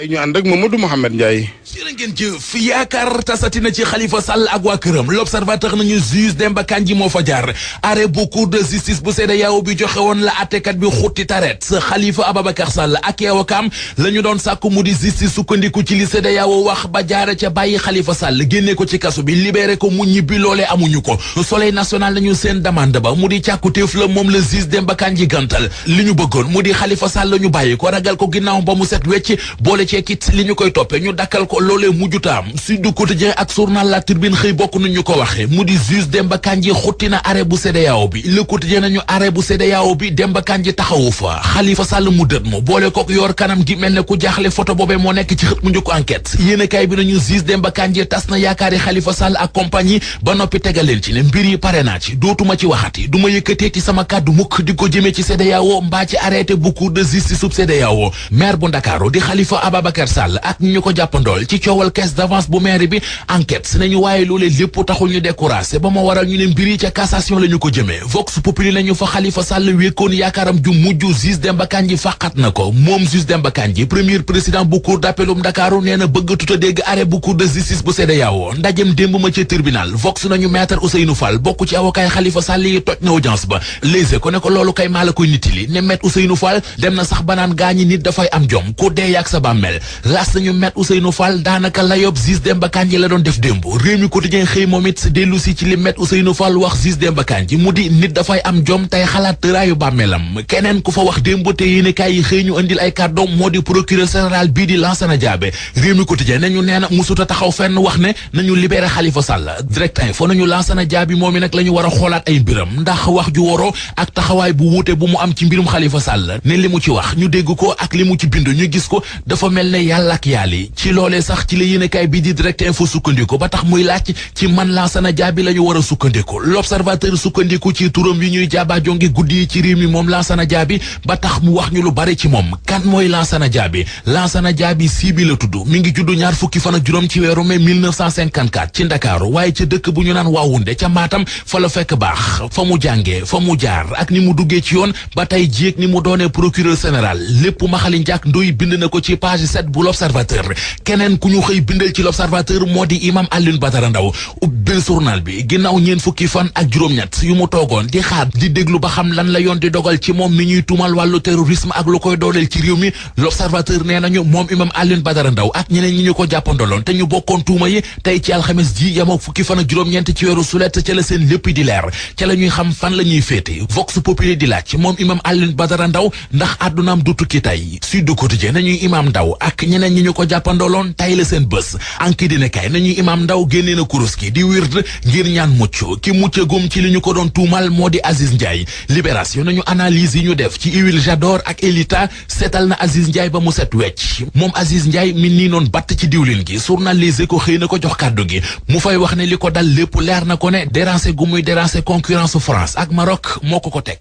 ñu ànd ak Mamadou Mouhamed Ndiaye. jërë ngeen jëf yaakaar tasati na ci Khalifa Sall ak waa këram l'observateur nañu juge Demba Kandji moo fa jaar arrêt bu cour de justice bu CEDEAO bi joxe woon la attekat bi xutti taret Khalifa Ababacar Sall ak yeewakam la ñu doon sàkku mu di justice sukkandiku ci li CEDEAO wax ba jaare ca bàyyi Khalifa Sall génne ko ci kasu bi libéré ko mu ñibbi loolee amuñu ko Soleil national nañu seen demande ba mu di càkkutéef la moom la juge Demba Kandji gantal li ñu bëggoon mu di Khalifa Sall ñu bàyyi ko ragal ko ginnaaw ba mu set wecc boole ceekit li ñu koy toppe ñu dakkal ko loolee mujjutaam Sud Quotidien ak journal La Tribune xëy bokk nu ñu ko waxe mu di juge Demba Kandji xutti na arrêt bu CEDEAO bi Le Quotidien nañu arrêt bu CEDEAO bi Demba Kandji taxawu fa Khalifa Sall mu dët mu boole kook yor kanam gi mel ne ku jaaxle photo boobee moo nekk ci xët mu njëkk enquête yéenekaay bi nañu juge Demba Kandji tas na yaakaari Khalifa Sall ak compagnie ba noppi tegaleen ci ne mbir yi pare naa ci dootuma ci waxati du ma yëkkatee ci sama kàddu mukk di ko jëmee ci CEDEAO mbaa ci arrêté bu cour de justice sub CEDEAO maire bu Ndakaaru di Khalifa Ababacar Sall ak ñu ko jàppandool ci coowal caisse d'avance bu maire bi enquête si nañu waaye loolee lépp taxul ñu découragé ba ma waral ñu ne mbir yi ca cassation la ñu ko jëmee Vox Populi nañu fa Khalifa Sall wékkoon yaakaaram ju mujj juge Demba Kandji fàqat na ko moom juge Demba Kandji premier président bu cour d'appel Ndakaaru nee na bëgg tuta dégg arrêt bu cour de justice bu CEDEAO ndajem démb ma ca tribunal Vox nañu maître Ousseynou Fall bokk ci avocat Khalifa Sall yi toj na audience ba léegi ko ne ko loolu kay maa la koy nitili ne maître Ousseynou Fall dem na sax banaan gaañi nit dafay am jom ku dee yàgg sa bàmmeel las nañu maître Ousseynou Fall daanaka la yob juge Demba Kandji la doon def démb Rewmi Quotidien xëy moom it dellu si ci li maître Ousseynou Fall wax juge Demba Kandji mu di nit dafay am jom tey xalaat tëraayu bàmmeelam keneen ku fa wax démb te yéenekaay yi xëy ñu andil ay kàddoom moo di procureur général bii di Lansana Diabe Rewmi Quotidien nañu nee na musuta taxaw fenn wax ne nañu libéré Khalifa Sall Direct Info nañu Lansana Diabe moom i nag la ñu war a xoolaat ay mbiram ndax wax ju waroo ak taxawaay bu wuute bu mu am ci mbirum Khalifa Sall ne li mu ci wax ñu dégg ko ak li mu ci bind ñu gis ko dafa mel ne yàlla ak yàlli ci loolee sax ci la yéenekaay bi di Direct Info sukkandiku ba tax muy laaj ci man Lansana Diabe la ñu war a sukkandiku L'Observateur sukkandiku ci turam yi ñuy jaaba jonge guddi yi ci réew mi moom Lansana Diabe ba tax mu wax ñu lu bari ci moom kan mooy Lansana Diabe Lansana Diabe sii bi la tudd mi ngi judd ñaar fukki fan ak juróom ci weeru mai 1954 ci Ndakaaru waaye ca dëkk bu ñu naan Waawunde ca Matam fa la fekk baax fa mu jàngee fa mu jaar ak ni mu duggee ci yoon ba tey jéeg ni mu doonee procureur général lépp Maxali Njaak Ndoy bind na ko ci page 7 bu L'Observateur keneen ku ñu xëy bindal ci L'Observateur moo di imam Alioune Badara Ndaw ubbil journal bi ginnaaw ñeen fukki fan ak juróom-ñett yu mu toogoon di xaar di déglu ba xam lan la yoon di dogal ci moom mi ñuy tuumal wàllu terrorisme ak lu koy dooleel ci réew mi L'Observateur nee nañu moom imam Alioune Badara Ndaw ak ñeneen ñi ñu ko jàppandoloon te ñu bokkoon tuuma yi tey ci alxames ji yamook fukki fan ak juróom-ñeent ci weeru sulet ca la seen lépp di leer ca la ñuy xam fan la ñuy féete Vox Populi di laaj moom imam Alioune Badara Ndaw ndax àddunaam du tukki tey Sud Quotidien nañuy imam Ndaw ak ñeneen ñi ñu ko jàppandoloon tey la seen bés anki dina kay nañuy imam Ndaw génnee na kurus ki di wird ngir ñaan mucc ki muccagum ci li ñu ko doon tuumal moo di Aziz Ndiaye Libération nañu analyse yi ñu def ci huile Jador ak Elita seetal na Aziz Ndiaye ba mu set wecc moom Aziz Ndiaye mi nii noon batt ci diwlin gi journal Les Échos xëy na ko jox kàddu gi mu fay wax ne li ko dal lépp leer na ko ne déranger gu muy déranger concurrence France ak Maroc moo ko teg.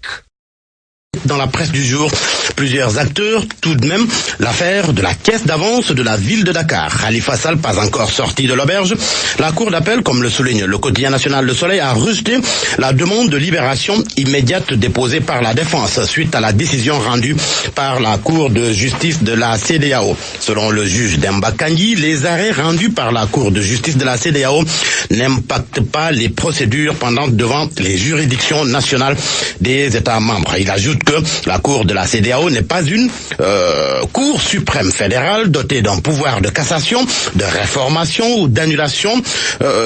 Dans la presse du jour, plusieurs acteurs, tout de même, l'affaire de la caisse d'avance de la ville de Dakar. Khalifa Sall, pas encore sorti de l'auberge. La cour d'appel, comme le souligne le quotidien national Le Soleil, a rejeté la demande de libération immédiate déposée par la défense suite à la décision rendue par la cour de justice de la CEDEAO. Selon le juge Demba Kandji, les arrêts rendus par la cour de justice de la CEDEAO n'impactent pas les procédures pendantes devant les juridictions nationales des États membres. Il ajoute que la Cour de la CEDEAO n'est pas une Cour suprême fédérale dotée d'un pouvoir de cassation, de réformation ou d'annulation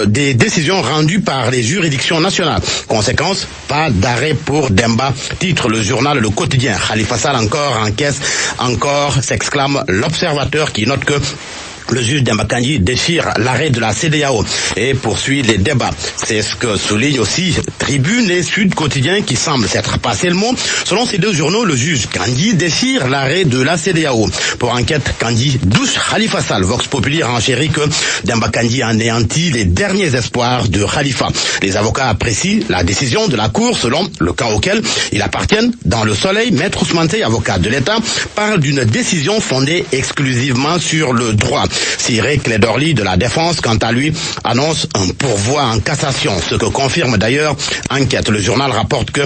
des décisions rendues par les juridictions nationales. Conséquence, pas d'arrêt pour Demba, titre le journal Le Quotidien. Khalifa Sall encore encaisse, encore, s'exclame l'Observateur qui note que le juge Demba Kandji déchire l'arrêt de la CEDEAO et poursuit les débats. C'est ce que souligne aussi Tribune et Sud Quotidien qui semblent s'être passé le mot. Selon ces deux journaux, le juge Kandji déchire l'arrêt de la CEDEAO. Pour enquête, Kandji douche Khalifa Sall. Vox Populi renchérit que Demba Kandji anéantit les derniers espoirs de Khalifa. Les avocats apprécient la décision de la Cour selon le cas auquel ils appartiennent. Dans Le Soleil, Maître Ousmane Seye, avocat de l'État, parle d'une décision fondée exclusivement sur le droit. Cyril Clédorli de la Défense, quant à lui, annonce un pourvoi en cassation, ce que confirme d'ailleurs Enquête. Le journal rapporte que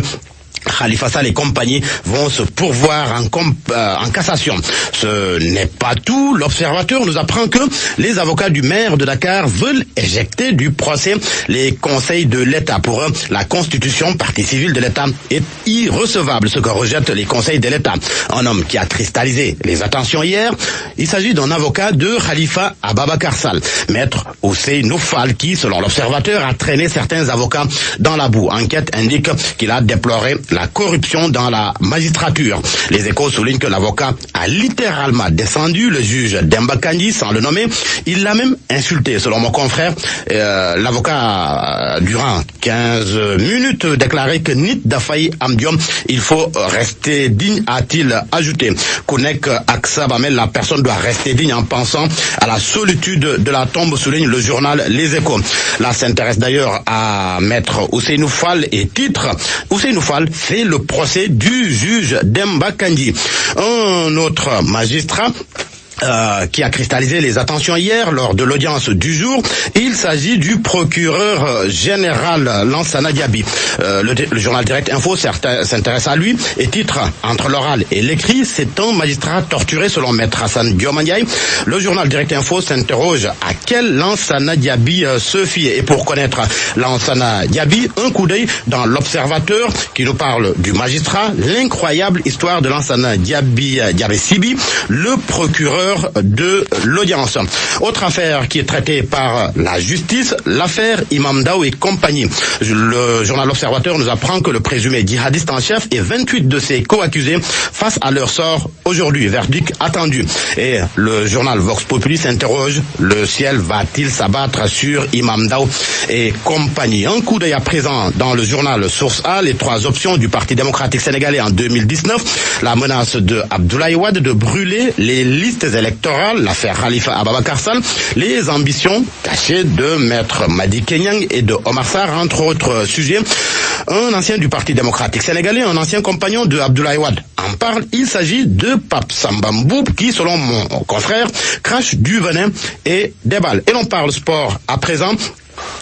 Khalifa Sall et compagnie vont se pourvoir en cassation. Ce n'est pas tout. L'Observateur nous apprend que les avocats du maire de Dakar veulent éjecter du procès les conseils de l'État. Pour eux, la Constitution, partie civile de l'État, est irrecevable, ce que rejettent les conseils de l'État. Un homme qui a cristallisé les attentions hier, il s'agit d'un avocat de Khalifa Ababakar Sall, maître Ousseynou Fall, qui, selon l'Observateur, a traîné certains avocats dans la boue. Enquête indique qu'il a déploré la corruption dans la magistrature. Les Échos soulignent que l'avocat a littéralement descendu le juge Demba Kandji sans le nommer. Il l'a même insulté. Selon mon confrère, l'avocat, durant 15 minutes, déclaré que Nit Dafaï Amdiom, il faut rester digne, a-t-il ajouté. Kounek Aksabamel, la personne doit rester digne en pensant à la solitude de la tombe, souligne le journal Les Échos. Là s'intéresse d'ailleurs à maître Ousseynou Fall et titre Ousseynou Fall fait le procès du juge Demba Kandji. Un autre magistrat qui a cristallisé les attentions hier lors de l'audience du jour. Il s'agit du procureur général Lansana Diaby. Le journal Direct Info s'intéresse à lui et titre entre l'oral et l'écrit, c'est un magistrat torturé selon maître Hassan Diomaniaï. Le journal Direct Info s'interroge à quel Lansana Diaby se fier. Et pour connaître Lansana Diaby, un coup d'œil dans l'Observateur qui nous parle du magistrat, l'incroyable histoire de Lansana Diaby Sibi, le procureur de l'audience. Autre affaire qui est traitée par la justice, l'affaire Imam Ndao et compagnie. Le journal L'Observateur nous apprend que le présumé djihadiste en chef et 28 de ses co-accusés face à leur sort aujourd'hui. Verdict attendu. Et le journal Vox Populi s'interroge, le ciel va-t-il s'abattre sur Imam Ndao et compagnie? Un coup d'œil à présent dans le journal Source A, les 3 options du Parti démocratique sénégalais en 2019, la menace de Abdoulaye Wade de brûler les listes électorales, l'affaire Khalifa Ababakar Sall, les ambitions cachées de maître Madi Kenyang et de Omar Sarr, entre autres sujets. Un ancien du Parti démocratique sénégalais, un ancien compagnon de Abdoulaye Wade en parle. Il s'agit de Pape Samba Mboup qui, selon mon confrère, crache du venin et des balles. Et l'on parle sport à présent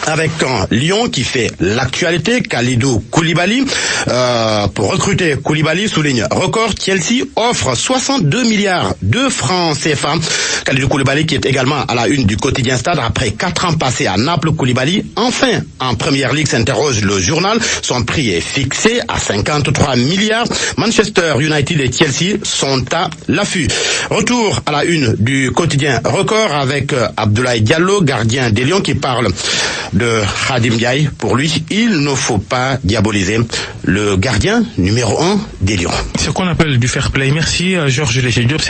avec un Lyon qui fait l'actualité, Kalidou Koulibaly. Pour recruter Koulibaly, souligne Record, Chelsea offre 62 milliards de francs CFA. Kalidou Koulibaly qui est également à la une du quotidien Stade après 4 ans passés à Naples. Koulibaly, enfin en première ligue, s'interroge le journal. Son prix est fixé à 53 milliards. Manchester United et Chelsea sont à l'affût. Retour à la une du quotidien Record avec Abdoulaye Diallo, gardien des Lions, qui parle de Khadim Ndiaye. Pour lui, il ne faut pas diaboliser le gardien numéro 1 des Lions. Ce qu'on appelle du fair play. Merci Georges Léger Diop.